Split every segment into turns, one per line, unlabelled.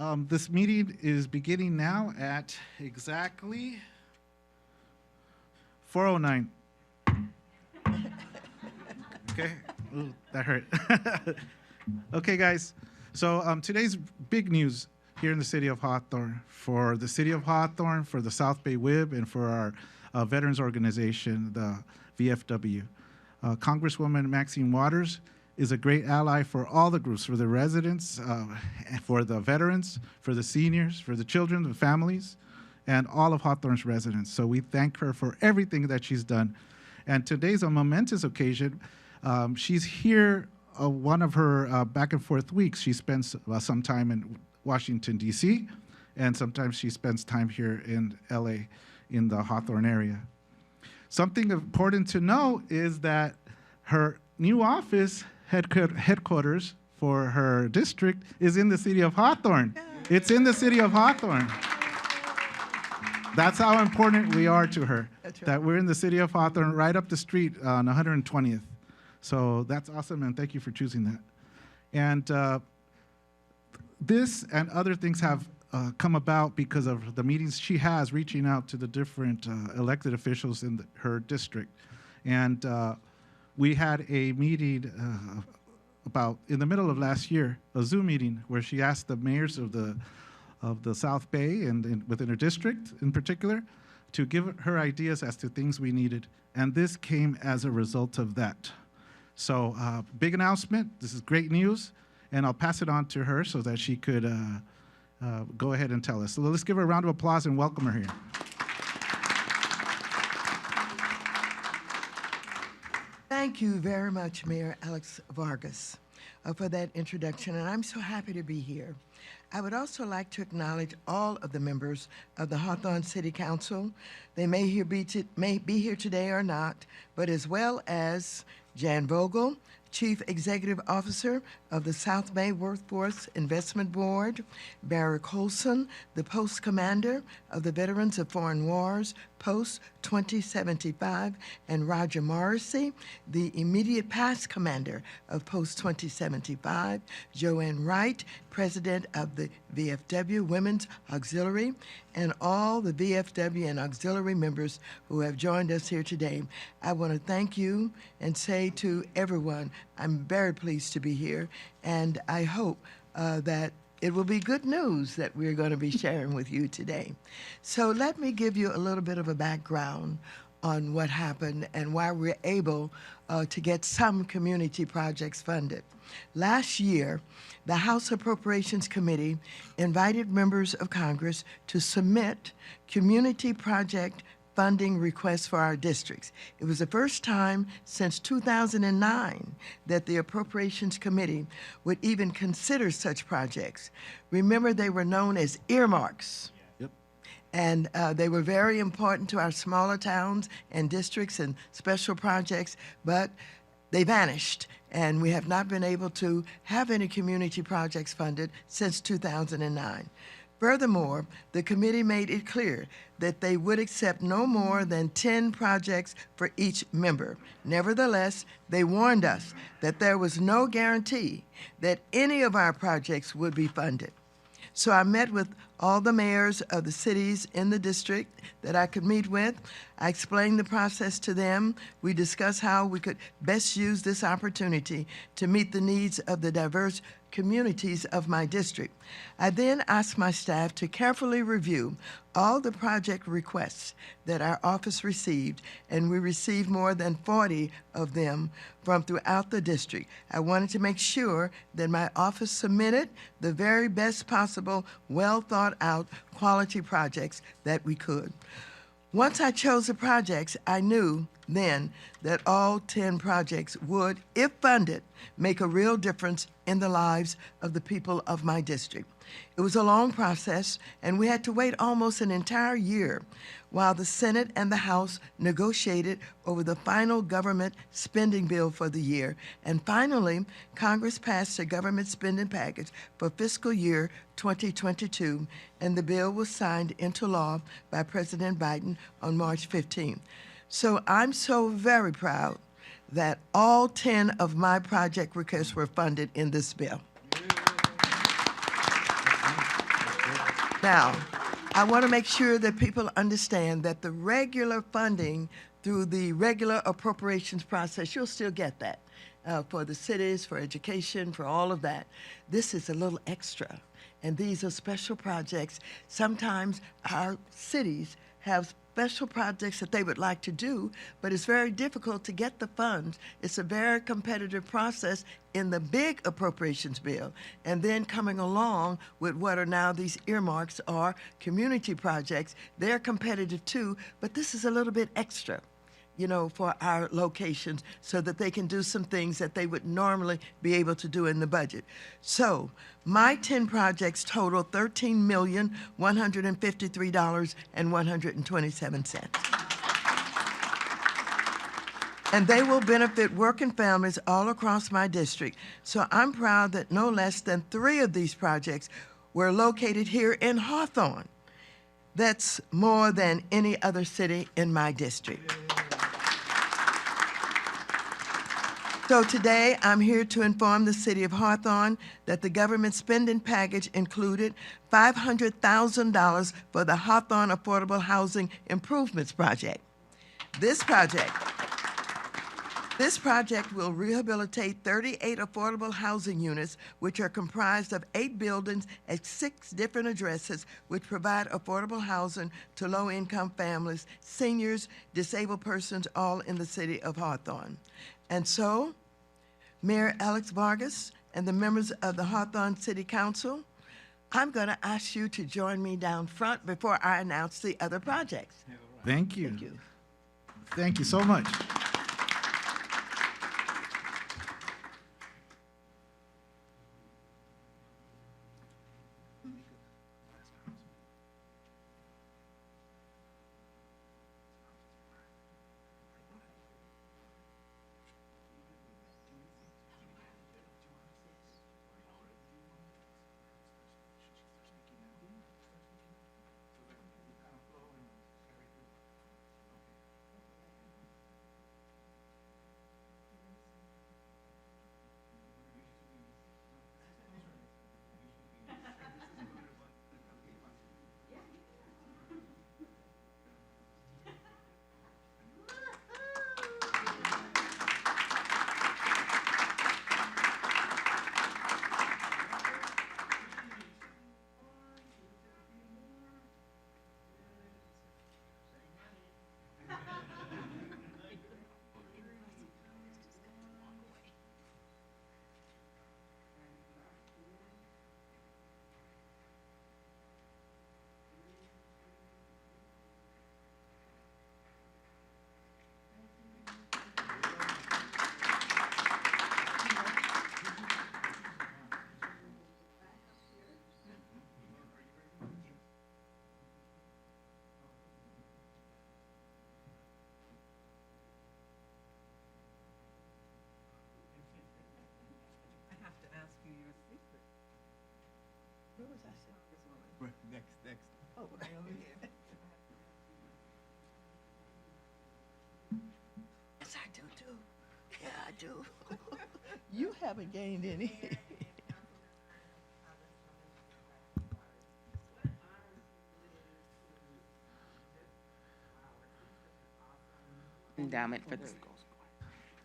This meeting is beginning now at exactly 4:09. Okay, ooh, that hurt. Okay, guys. So today's big news here in the City of Hawthorne, for the City of Hawthorne, for the South Bay WIB, and for our veterans organization, the VFW. Congresswoman Maxine Waters is a great ally for all the groups, for the residents, for the veterans, for the seniors, for the children, the families, and all of Hawthorne's residents. So we thank her for everything that she's done. And today's a momentous occasion. She's here one of her back and forth weeks. She spends some time in Washington, D.C., and sometimes she spends time here in L.A. in the Hawthorne area. Something important to know is that her new office, headquarters for her district, is in the City of Hawthorne. It's in the City of Hawthorne. That's how important we are to her, right, that we're in the City of Hawthorne, right up the street on 120th. So that's awesome, and thank you for choosing that. And this and other things have come about because of the meetings she has reaching out to the different elected officials in her district. And we had a meeting about in the middle of last year, a Zoom meeting, where she asked the mayors of the South Bay and within her district in particular to give her ideas as to things we needed. And this came as a result of that. So big announcement. This is great news. And I'll pass it on to her so that she could go ahead and tell us. So let's give her a round of applause and welcome her here.
Thank you very much, Mayor Alex Vargas, for that introduction, and I'm so happy to be here. I would also like to acknowledge all of the members of the Hawthorne City Council. They may be here today or not, but as well as Jan Vogel, Chief Executive Officer of the South Bay Workforce Investment Board, Barry Colston, the Post Commander of the Veterans of Foreign Wars, Post 2075, and Roger Morrissey, the immediate past commander of Post 2075, Joanne Wright, President of the VFW Women's Auxiliary, and all the VFW and auxiliary members who have joined us here today. I want to thank you and say to everyone, I'm very pleased to be here, and I hope that it will be good news that we're going to be sharing with you today. So let me give you a little bit of a background on what happened and why we're able to get some community projects funded. Last year, the House Appropriations Committee invited members of Congress to submit community project funding requests for our districts. It was the first time since 2009 that the Appropriations Committee would even consider such projects. Remember, they were known as earmarks. Yep. And they were very important to our smaller towns and districts and special projects, but they vanished, and we have not been able to have any community projects funded since 2009. Furthermore, the committee made it clear that they would accept no more than 10 projects for each member. Nevertheless, they warned us that there was no guarantee that any of our projects would be funded. So I met with all the mayors of the cities in the district that I could meet with. I explained the process to them. We discussed how we could best use this opportunity to meet the needs of the diverse communities of my district. I then asked my staff to carefully review all the project requests that our office received, and we received more than 40 of them from throughout the district. I wanted to make sure that my office submitted the very best possible, well-thought-out quality projects that we could. Once I chose the projects, I knew then that all 10 projects would, if funded, make a real difference in the lives of the people of my district. It was a long process, and we had to wait almost an entire year while the Senate and the House negotiated over the final government spending bill for the year. And finally, Congress passed a government spending package for fiscal year 2022, and the bill was signed into law by President Biden on March 15th. So I'm so very proud that all 10 of my project requests were funded in this bill. Now, I want to make sure that people understand that the regular funding through the regular appropriations process, you'll still get that for the cities, for education, for all of that. This is a little extra, and these are special projects. Sometimes our cities have special projects that they would like to do, but it's very difficult to get the funds. It's a very competitive process in the big appropriations bill. And then coming along with what are now these earmarks or community projects, they're competitive too, but this is a little bit extra, you know, for our locations so that they can do some things that they would normally be able to do in the budget. So my 10 projects total $13,153,127. And they will benefit working families all across my district. So I'm proud that no less than 3 of these projects were located here in Hawthorne. That's more than any other city in my district. So today, I'm here to inform the City of Hawthorne that the government spending package included $500,000 for the Hawthorne Affordable Housing Improvements Project. This project will rehabilitate 38 affordable housing units, which are comprised of 8 buildings at 6 different addresses, which provide affordable housing to low-income families, seniors, disabled persons, all in the City of Hawthorne. And so, Mayor Alex Vargas and the members of the Hawthorne City Council, I'm going to ask you to join me down front before I announce the other projects.
Thank you.
Thank you.
Thank you so much.
Where was I sitting?
Next.
Oh, right over here. Yes, I do too. Yeah, I do. You haven't gained any.
Endowment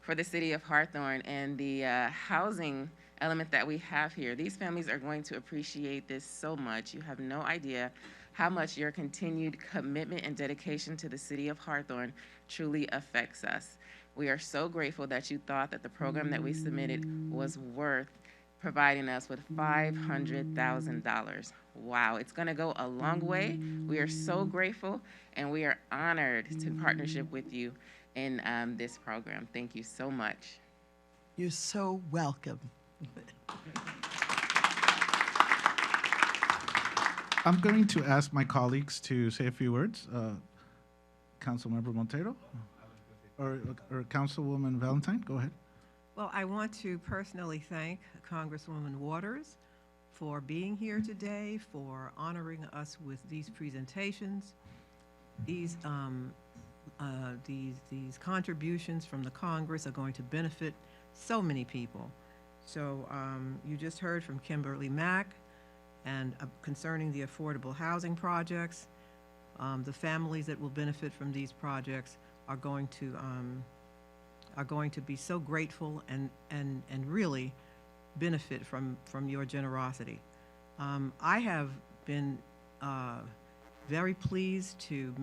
for the City of Hawthorne and the housing element that we have here. These families are going to appreciate this so much. You have no idea how much your continued commitment and dedication to the City of Hawthorne truly affects us. We are so grateful that you thought that the program that we submitted was worth providing us with $500,000. Wow, it's going to go a long way. We are so grateful, and we are honored to partnership with you in this program. Thank you so much.
You're so welcome.
I'm going to ask my colleagues to say a few words. Councilmember Montero or Councilwoman Valentine, go ahead.
Well, I want to personally thank Congresswoman Waters for being here today, for honoring us with these presentations. These contributions from the Congress are going to benefit so many people. So you just heard from Kimberly Mack and concerning the affordable housing projects. The families that will benefit from these projects are going to be so grateful and really benefit from your generosity. I have been very pleased to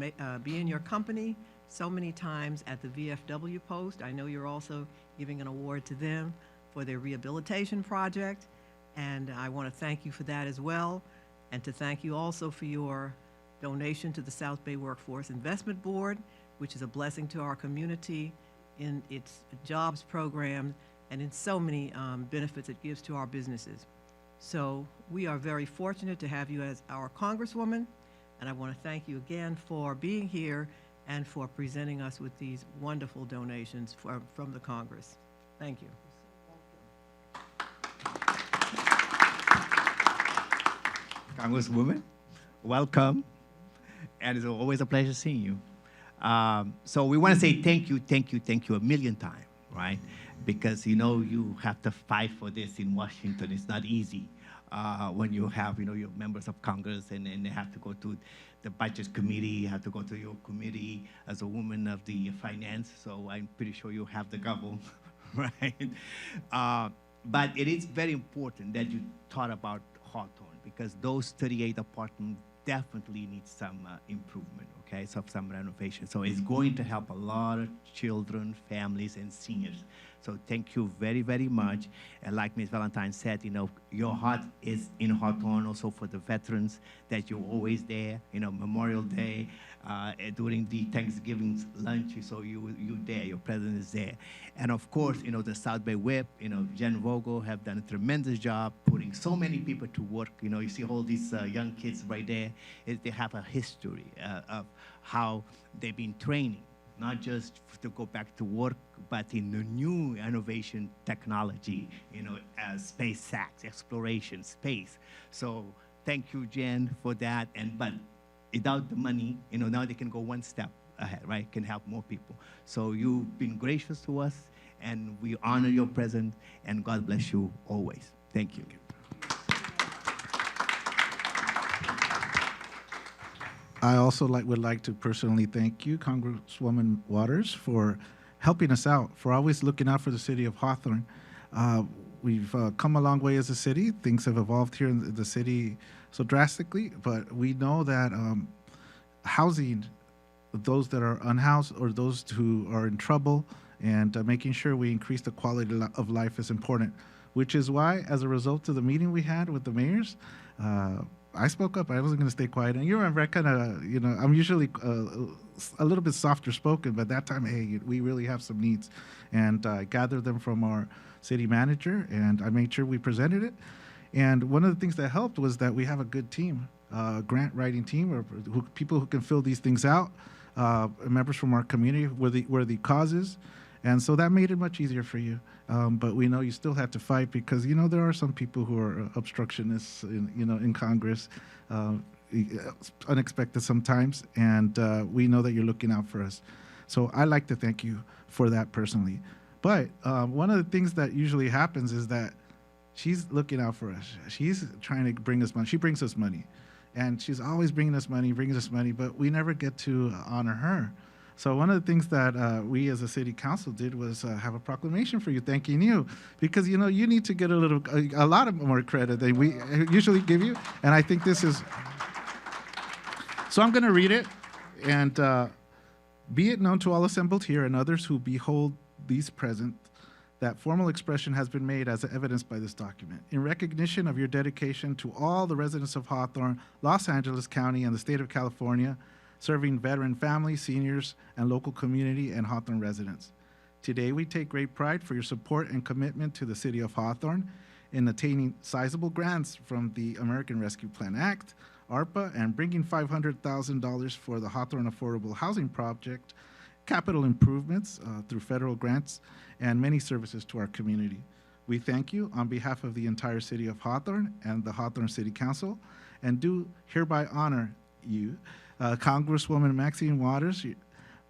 be in your company so many times at the VFW Post. I know you're also giving an award to them for their rehabilitation project, and I want to thank you for that as well, and to thank you also for your donation to the South Bay Workforce Investment Board, which is a blessing to our community in its jobs program and in so many benefits it gives to our businesses. So we are very fortunate to have you as our Congresswoman, and I want to thank you again for being here and for presenting us with these wonderful donations from the Congress. Thank you.
Congresswoman, welcome, and it's always a pleasure seeing you. So we want to say thank you a million times, right? Because you have to fight for this in Washington. It's not easy when you have your members of Congress and they have to go to the Budget Committee, you have to go to your committee as a woman of the finance. So I'm pretty sure you have the gavel, right? But it is very important that you thought about Hawthorne, because those 38 apartments definitely need some improvement, okay, so some renovation. So it's going to help a lot of children, families, and seniors. So thank you very, very much. And like Ms. Valentine said, your heart is in Hawthorne also for the veterans, that you're always there, Memorial Day, during the Thanksgiving lunch, so you're there, your presence is there. And of course, the South Bay WIB, Jen Vogel have done a tremendous job putting so many people to work. You see all these young kids right there, they have a history of how they've been training, not just to go back to work, but in the new innovation technology, space sacks, exploration, space. So thank you, Jen, for that. But without the money, now they can go one step ahead, right? Can help more people. So you've been gracious to us, and we honor your presence, and God bless you always. Thank you.
I also would like to personally thank you, Congresswoman Waters, for helping us out, for always looking out for the city of Hawthorne. We've come a long way as a city. Things have evolved here in the city so drastically, but we know that housing those that are unhoused or those who are in trouble and making sure we increase the quality of life is important, which is why, as a result of the meeting we had with the mayors, I spoke up. I wasn't going to stay quiet. And you remember, I kind of, I'm usually a little bit softer spoken, but that time, hey, we really have some needs. And I gathered them from our city manager, and I made sure we presented it. And one of the things that helped was that we have a good team, a grant writing team, or people who can fill these things out, members from our community where the cause is. And so that made it much easier for you. But we know you still had to fight because, there are some people who are obstructionists, in Congress, unexpected sometimes. And we know that you're looking out for us. So I'd like to thank you for that personally. But one of the things that usually happens is that she's looking out for us. She's trying to bring us money. She brings us money. And she's always bringing us money, but we never get to honor her. So one of the things that we as a city council did was have a proclamation for you, thanking you, because you need to get a lot of more credit than we usually give you, and I think this is. So I'm going to read it, and be it known to all assembled here and others who behold these present, that formal expression has been made as evidenced by this document. In recognition of your dedication to all the residents of Hawthorne, Los Angeles County, and the state of California, serving veteran families, seniors, and local community and Hawthorne residents. Today, we take great pride for your support and commitment to the city of Hawthorne in attaining sizable grants from the American Rescue Plan Act, ARPA, and bringing $500,000 for the Hawthorne Affordable Housing Project, capital improvements through federal grants, and many services to our community. We thank you on behalf of the entire city of Hawthorne and the Hawthorne City Council, and do hereby honor you, Congresswoman Maxine Waters,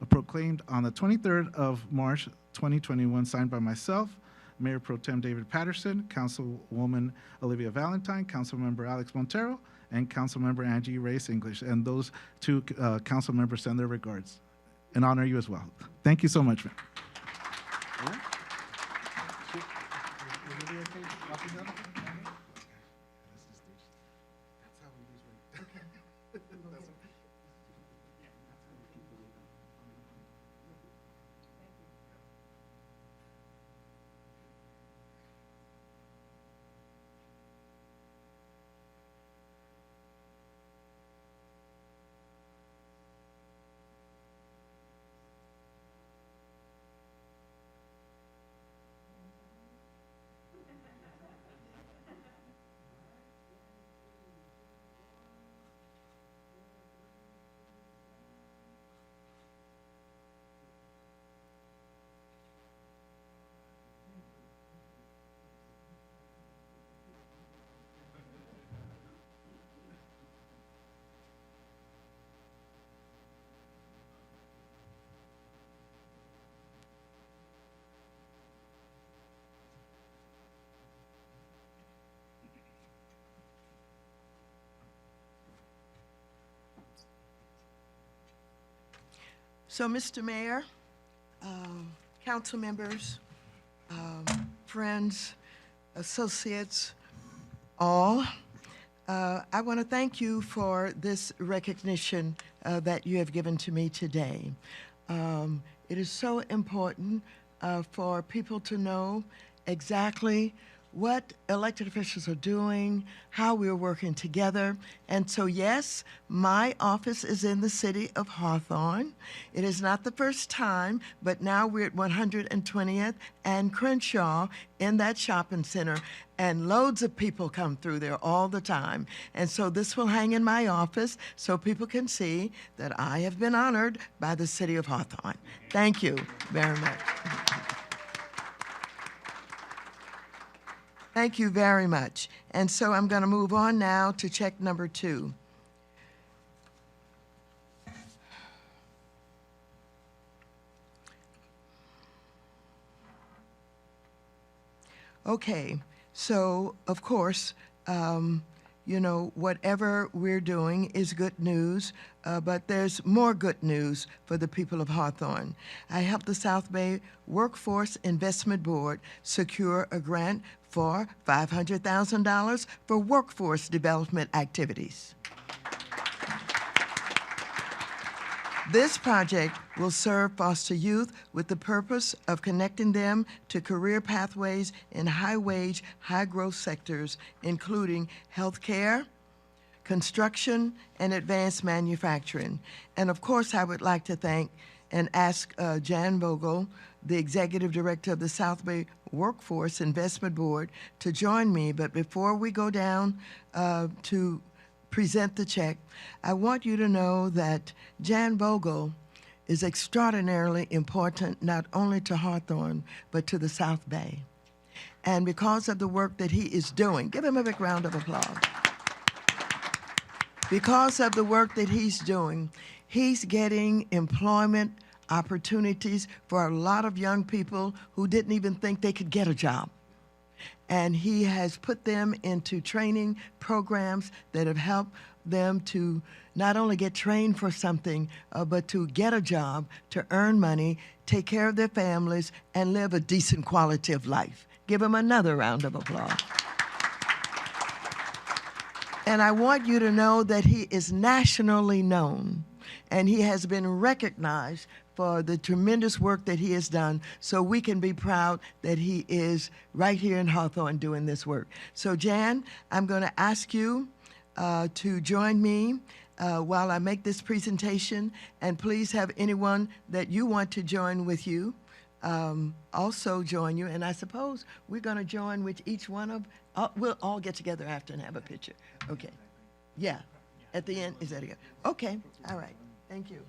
proclaimed on the 23rd of March, 2021, signed by myself, Mayor Pro Tem David Patterson, Councilwoman Olivia Valentine, Councilmember Alex Montero, and Councilmember Angie Reyes English. And those two council members send their regards and honor you as well. Thank you so much, man.
So, Mr. Mayor, council members, friends, associates, all, I want to thank you for this recognition that you have given to me today. It is so important for people to know exactly what elected officials are doing, how we're working together. And so, yes, my office is in the city of Hawthorne. It is not the first time, but now we're at 120th and Crenshaw in that shopping center, and loads of people come through there all the time. And so this will hang in my office so people can see that I have been honored by the city of Hawthorne. Thank you very much. Thank you very much. And so I'm going to move on now to check number 2. Okay, so of course, you know, whatever we're doing is good news, but there's more good news for the people of Hawthorne. I helped the South Bay Workforce Investment Board secure a grant for $500,000 for workforce development activities. This project will serve foster youth with the purpose of connecting them to career pathways in high-wage, high-growth sectors, including healthcare, construction, and advanced manufacturing. And of course, I would like to thank and ask Jan Vogel, the Executive Director of the South Bay Workforce Investment Board, to join me. But before we go down to present the check, I want you to know that Jan Vogel is extraordinarily important not only to Hawthorne, but to the South Bay. And because of the work that he is doing, give him a big round of applause. Because of the work that he's doing, he's getting employment opportunities for a lot of young people who didn't even think they could get a job. And he has put them into training programs that have helped them to not only get trained for something, but to get a job, to earn money, take care of their families, and live a decent quality of life. Give him another round of applause. And I want you to know that he is nationally known, and he has been recognized for the tremendous work that he has done, so we can be proud that he is right here in Hawthorne doing this work. So Jan, I'm going to ask you to join me while I make this presentation, and please have anyone that you want to join with you also join you. And I suppose we're going to join with each one of, we'll all get together after and have a picture. Okay. Yeah. At the end, is that it? Okay. All right. Thank you.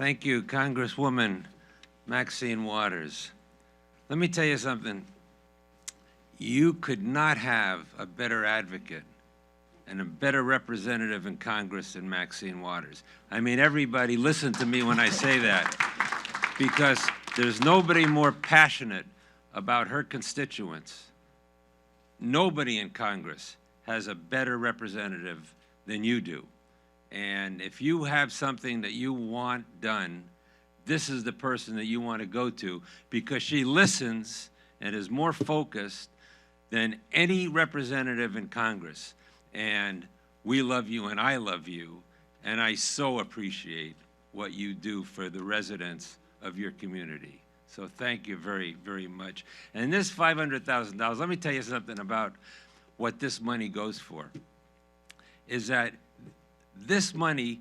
Thank you, Congresswoman Maxine Waters. Let me tell you something. You could not have a better advocate and a better representative in Congress than Maxine Waters. I mean, everybody listen to me when I say that, because there's nobody more passionate about her constituents. Nobody in Congress has a better representative than you do. And if you have something that you want done, this is the person that you want to go to, because she listens and is more focused than any representative in Congress. And we love you and I love you, and I so appreciate what you do for the residents of your community. So thank you very, very much. And this $500,000, let me tell you something about what this money goes for, is that this money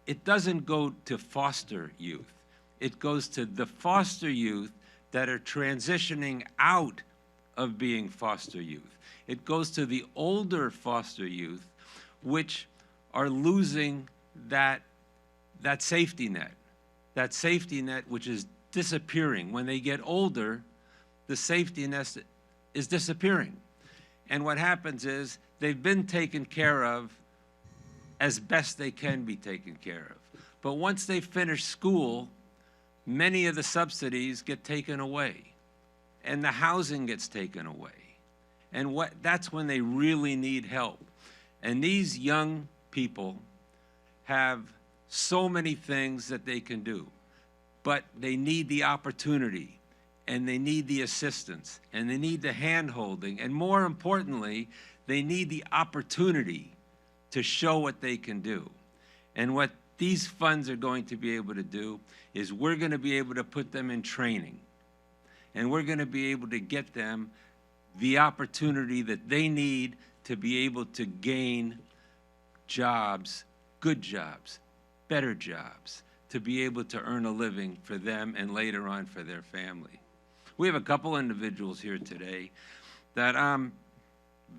it doesn't go to foster youth. It goes to the foster youth that are transitioning out of being foster youth. It goes to the older foster youth which are losing that safety net which is disappearing. When they get older, the safety net is disappearing. And what happens is they've been taken care of as best they can be taken care of. But once they finish school, many of the subsidies get taken away, and the housing gets taken away. And that's when they really need help. And these young people have so many things that they can do, but they need the opportunity, and they need the assistance, and they need the hand-holding, and more importantly, they need the opportunity to show what they can do. And what these funds are going to be able to do is we're going to be able to put them in training, and we're going to be able to get them the opportunity that they need to be able to gain jobs, good jobs, better jobs, to be able to earn a living for them and later on for their family. We have a couple individuals here today that I'm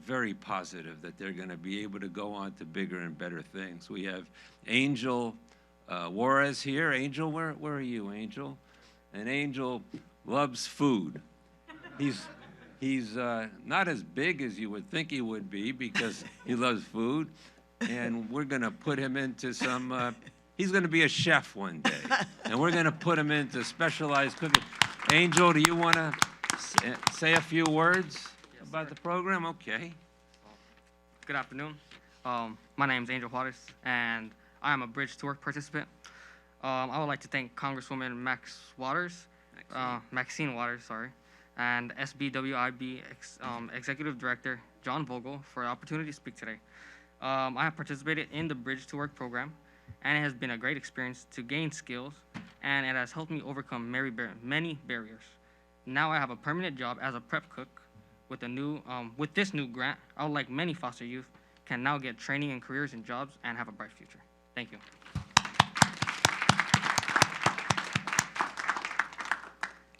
very positive that they're going to be able to go on to bigger and better things. We have Angel Juarez here. Angel, where are you, Angel? And Angel loves food. He's not as big as you would think he would be because he loves food, and we're going to put him into some, he's going to be a chef one day, and we're going to put him into specialized cooking. Angel, do you want to say a few words about the program? Okay.
Good afternoon. My name is Angel Juarez, and I am a Bridge to Work participant. I would like to thank Congresswoman Maxine Waters, and SBWIB Executive Director John Vogel for the opportunity to speak today. I have participated in the Bridge to Work program, and it has been a great experience to gain skills, and it has helped me overcome many barriers. Now I have a permanent job as a prep cook. With this new grant, I would like many foster youth can now get training and careers and jobs and have a bright future. Thank you.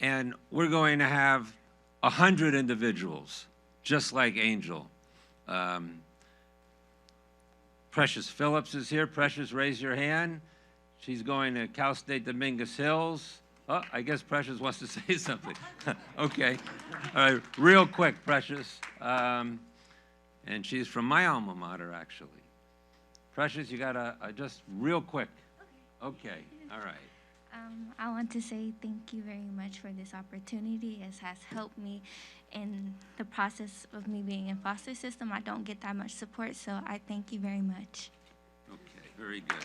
And we're going to have 100 individuals, just like Angel. Precious Phillips is here. Precious, raise your hand. She's going to Cal State Dominguez Hills. Oh, I guess Precious wants to say something. Okay. All right, real quick, Precious. And she's from my alma mater, actually. Precious, you got to just real quick. Okay, all right.
I want to say thank you very much for this opportunity. It has helped me in the process of me being in foster system. I don't get that much support, so I thank you very much.
Okay, very good.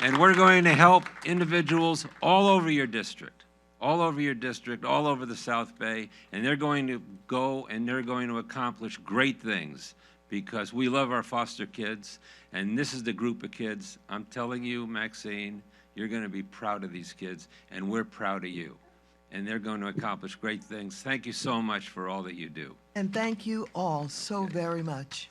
And we're going to help individuals all over your district, all over the South Bay, and they're going to go and they're going to accomplish great things because we love our foster kids, and this is the group of kids. I'm telling you, Maxine, you're going to be proud of these kids, and we're proud of you. And they're going to accomplish great things. Thank you so much for all that you do.
And thank you all so very much.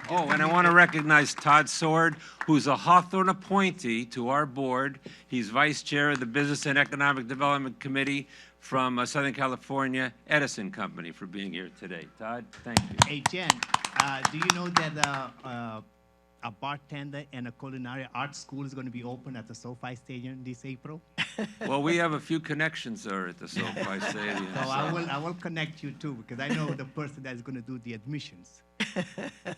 Oh, and I want to recognize Todd Sword, who's a Hawthorne appointee to our board. He's vice chair of the Business and Economic Development Committee from Southern California Edison Company, for being here today. Todd, thank you.
Hey, Jen, do you know that a bartender and a culinary art school is going to be open at the SoFi Stadium this April.
Well, we have a few connections there at the SoFi Stadium.
So I will connect you too, because I know the person that's going to do the admissions.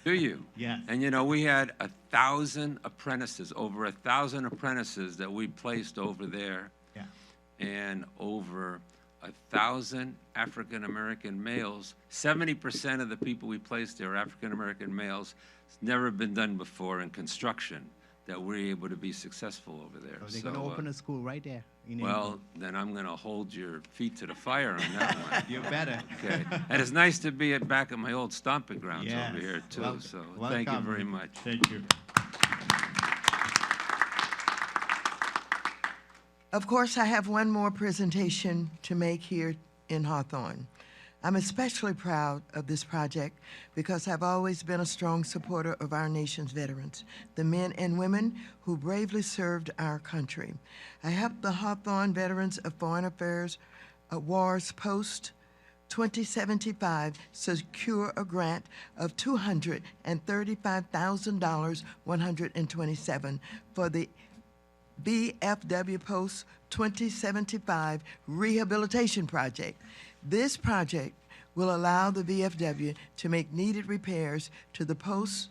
Do you?
Yes.
And you know, we had 1,000 apprentices, over 1,000 apprentices that we placed over there,
Yeah.
and over 1,000 African-American males. 70% of the people we placed there are African-American males. It's never been done before in construction that we're able to be successful over there.
So they're going to open a school right there. In
Well, then I'm going to hold your feet to the fire on that one.
you better.
Okay. And it's nice to be back at my old stomping grounds
Yes.
over here, too.
Wel-
So thank you
welcome.
very much.
Thank you.
Of course, I have one more presentation to make here in Hawthorne. I'm especially proud of this project because I've always been a strong supporter of our nation's veterans, the men and women who bravely served our country. I helped the Hawthorne Veterans of Foreign Affairs Wars Post 2075 secure a grant of $235,127 for the VFW Post 2075 Rehabilitation Project. This project will allow the VFW to make needed repairs to the post,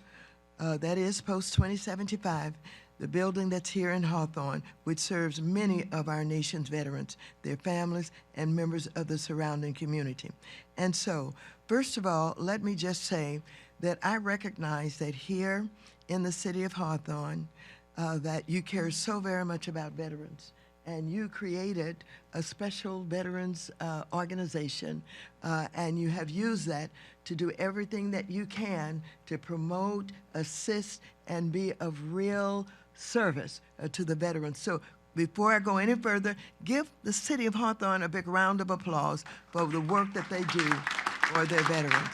that is Post 2075, the building that's here in Hawthorne, which serves many of our nation's veterans, their families, and members of the surrounding community. And so, first of all, let me just say that I recognize that here in the city of Hawthorne, that you care so very much about veterans. And you created a special veterans organization, and you have used that to do everything that you can to promote, assist, and be of real service to the veterans. So before I go any further, give the city of Hawthorne a big round of applause for the work that they do for their veterans.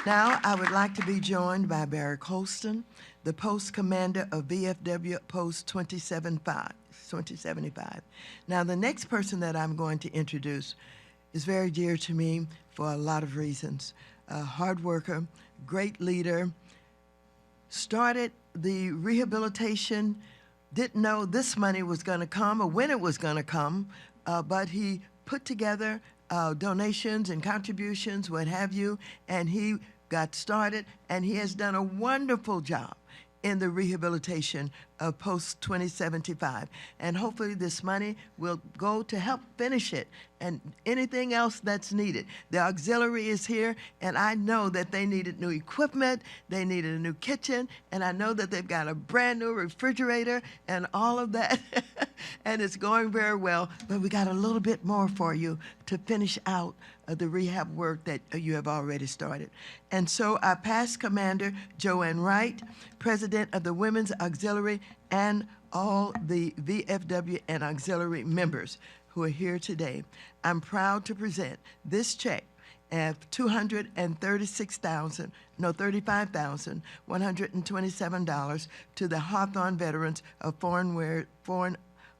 Now, I would like to be joined by Barry Colston, the post commander of VFW Post 2075. Now, the next person that I'm going to introduce is very dear to me for a lot of reasons. A hard worker, great leader, started the rehabilitation, didn't know this money was going to come or when it was going to come, but he put together donations and contributions, what have you, and he got started, and he has done a wonderful job in the rehabilitation of Post 2075. And hopefully this money will go to help finish it and anything else that's needed. The auxiliary is here, and I know that they needed new equipment, they needed a new kitchen, and I know that they've got a brand new refrigerator and all of that, and it's going very well, but we got a little bit more for you to finish out the rehab work that you have already started. And so our past commander, Joanne Wright, president of the Women's Auxiliary, and all the VFW and auxiliary members who are here today, I'm proud to present this check of $35,127 to the Hawthorne Veterans of Foreign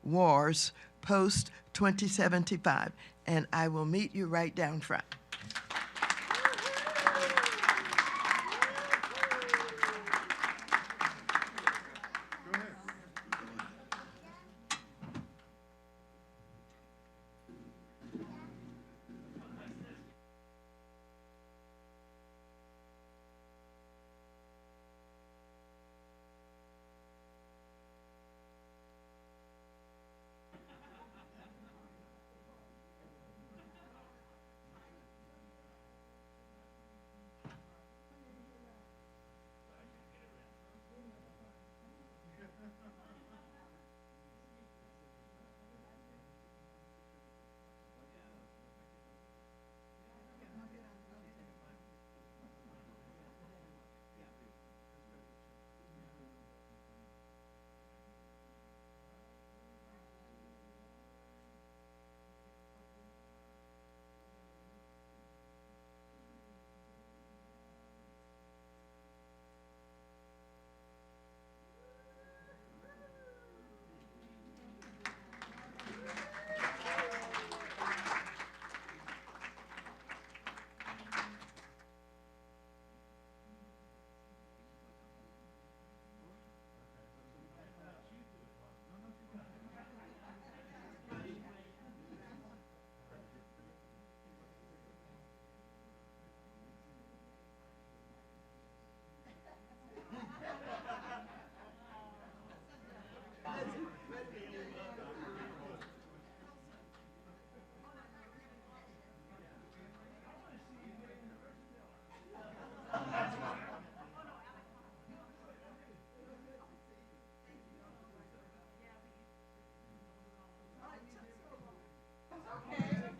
Wars Post 2075. And I will meet you right down front.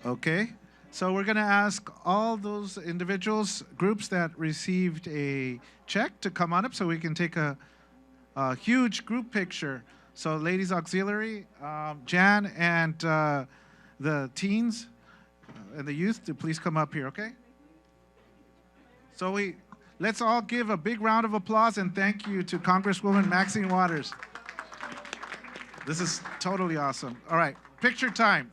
Okay. So we're going to ask all those individuals, groups that received a check to come on up so we can take a huge group picture. So Ladies Auxiliary, Jan, and the teens and the youth to please come up here, okay? So let's all give a big round of applause and thank you to Congresswoman Maxine Waters. This is totally awesome. All right, picture time.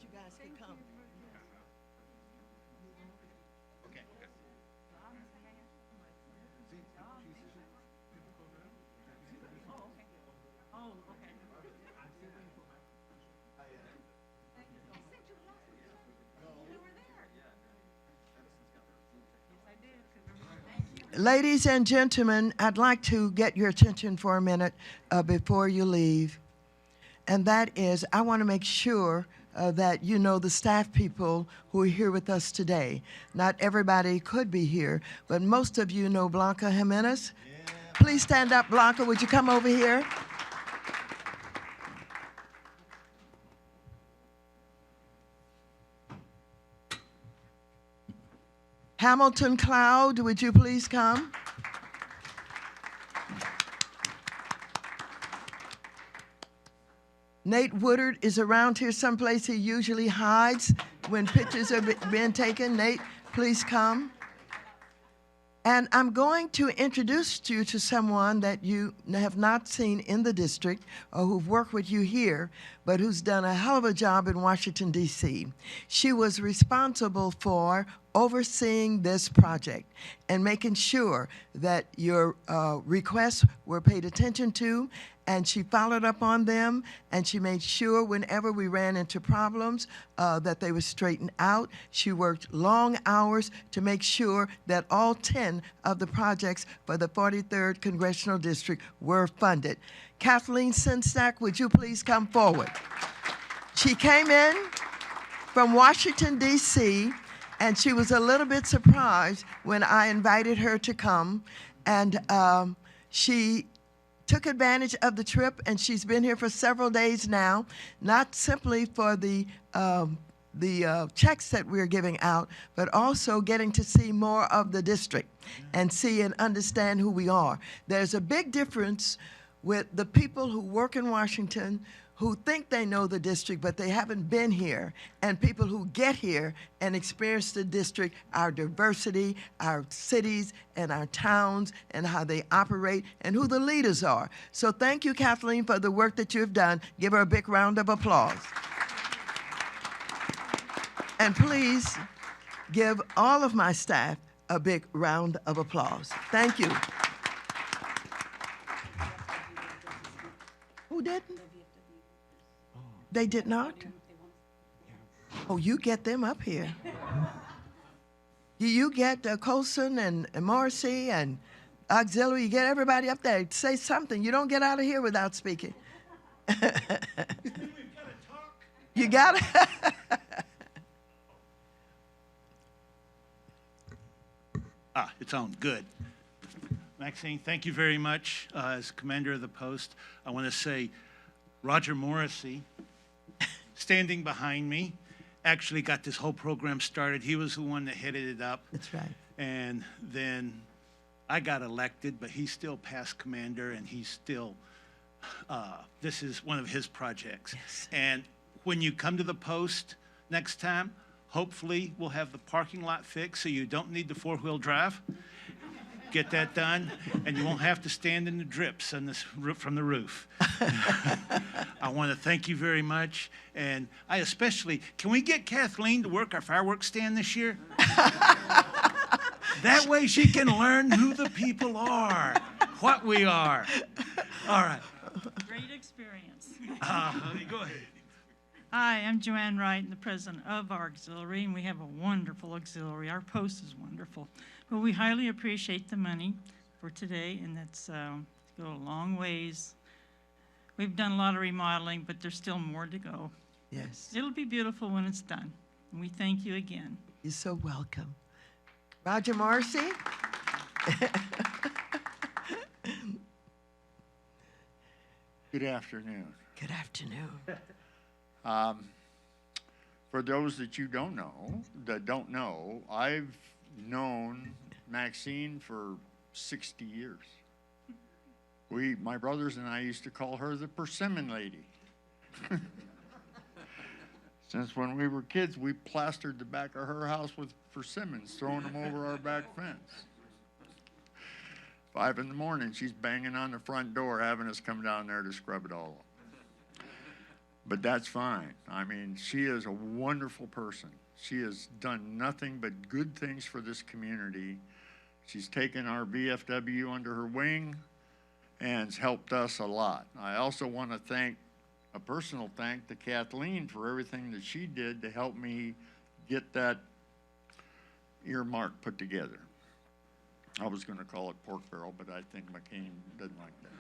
You guys could come. Ladies and gentlemen, I'd like to get your attention for a minute before you leave. And that is, I want to make sure that you know the staff people who are here with us today. Not everybody could be here, but most of you know Blanca Jimenez. Yeah. Please stand up, Blanca. Would you come over here? Hamilton Cloud, would you please come? Nate Woodard is around here someplace. He usually hides when pictures are being taken. Nate, please come. And I'm going to introduce you to someone that you have not seen in the district or who've worked with you here, but who's done a hell of a job in Washington, D.C. She was responsible for overseeing this project and making sure that your requests were paid attention to, and she followed up on them, and she made sure whenever we ran into problems that they were straightened out. She worked long hours to make sure that all 10 of the projects for the 43rd Congressional District were funded. Kathleen Sinsak, would you please come forward? She came in from Washington, D.C., and she was a little bit surprised when I invited her to come, and she took advantage of the trip, and she's been here for several days now, not simply for the checks that we're giving out, but also getting to see more of the district and see and understand who we are. There's a big difference with the people who work in Washington who think they know the district, but they haven't been here, and people who get here and experience the district, our diversity, our cities and our towns, and how they operate, and who the leaders are. So thank you, Kathleen, for the work that you've done. Give her a big round of applause. And please give all of my staff a big round of applause. Thank you. Who didn't? They did not? Oh, you get them up here. You get Colston and Morrissey and Auxiliary, you get everybody up there. Say something. You don't get out of here without speaking. You got it?
It's on. Good. Maxine, thank you very much. As commander of the post, I want to say Roger Morrissey, standing behind me, actually got this whole program started. He was the one that headed it up.
That's right.
And then I got elected, but he's still past commander, and he's still, this is one of his projects.
Yes.
And when you come to the post next time, hopefully we'll have the parking lot fixed so you don't need the four-wheel drive. Get that done, and you won't have to stand in the drips on this from the roof. I want to thank you very much, and I especially, can we get Kathleen to work our fireworks stand this year? That way she can learn who the people are, what we are. All right.
Great experience.
Go ahead.
Hi, I'm Joanne Wright, the president of our auxiliary, and we have a wonderful auxiliary. Our post is wonderful. But we highly appreciate the money for today, and that's go a long ways. We've done a lot of remodeling, but there's still more to go.
Yes.
It'll be beautiful when it's done. And we thank you again.
You're so welcome. Roger Morrissey?
Good afternoon.
Good afternoon.
For those that you don't know, I've known Maxine for 60 years. My brothers and I used to call her the persimmon lady. Since when we were kids, we plastered the back of her house with persimmons, throwing them over our back fence. 5 in the morning, she's banging on the front door, having us come down there to scrub it all up. But that's fine. I mean, she is a wonderful person. She has done nothing but good things for this community. She's taken our VFW under her wing and has helped us a lot. I also want to thank, a personal thank to Kathleen for everything that she did to help me get that earmark put together. I was going to call it pork barrel, but I think McCain doesn't like that.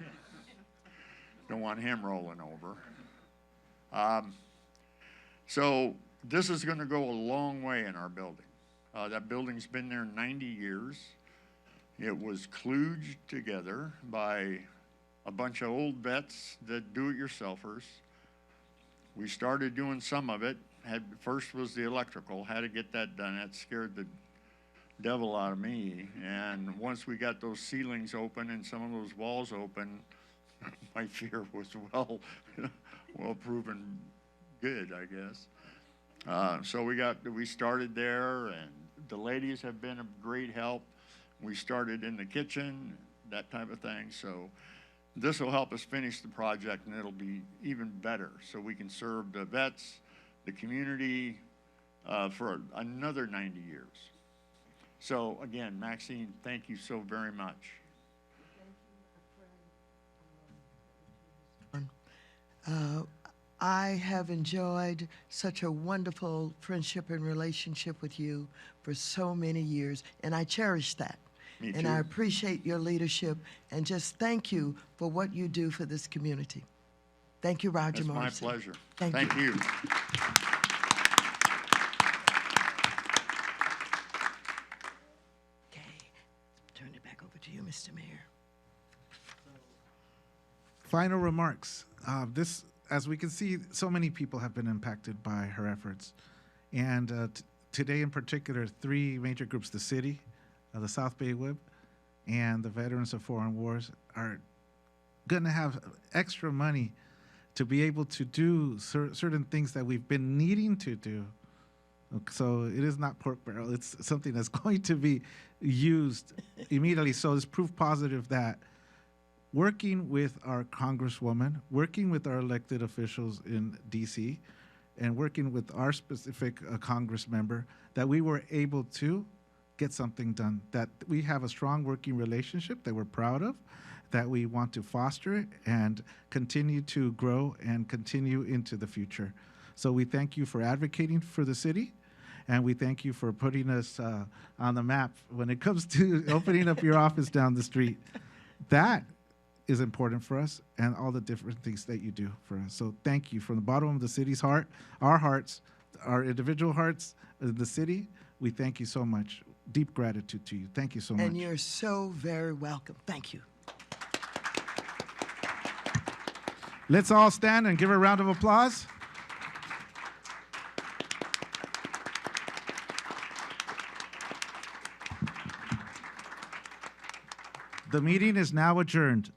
Don't want him rolling over. So this is going to go a long way in our building. That building's been there 90 years. It was kludged together by a bunch of old vets, that do-it-yourselfers. We started doing some of it. First was the electrical, had to get that done. That scared the devil out of me. And once we got those ceilings open and some of those walls open, my fear was well proven good, I guess. So we started there, and the ladies have been a great help. We started in the kitchen, that type of thing. So this will help us finish the project, and it'll be even better, so we can serve the vets, the community, for another 90 years. So again, Maxine, thank you so very much.
I have enjoyed such a wonderful friendship and relationship with you for so many years, and I cherish that.
Me too.
And I appreciate your leadership, and just thank you for what you do for this community. Thank you, Roger
It's
Morrissey.
my pleasure.
Thank you. Okay, turn it back over to you, Mr. Mayor.
Final remarks. As we can see, so many people have been impacted by her efforts. And today in particular, 3 major groups, the city, the South Bay WIB, and the Veterans of Foreign Wars, are going to have extra money to be able to do certain things that we've been needing to do. So it is not pork barrel. It's something that's going to be used immediately. So it's proof positive that working with our Congresswoman, working with our elected officials in DC, and working with our specific Congress member, that we were able to get something done, that we have a strong working relationship that we're proud of, that we want to foster and continue to grow and continue into the future. So we thank you for advocating for the city, and we thank you for putting us on the map when it comes to opening up your office down the street. That is important for us, and all the different things that you do for us. So thank you from the bottom of the city's heart, our hearts, our individual hearts, the city. We thank you so much. Deep gratitude to you. Thank you so much.
And you're so very welcome. Thank you.
Let's all stand and give her a round of applause. The meeting is now adjourned.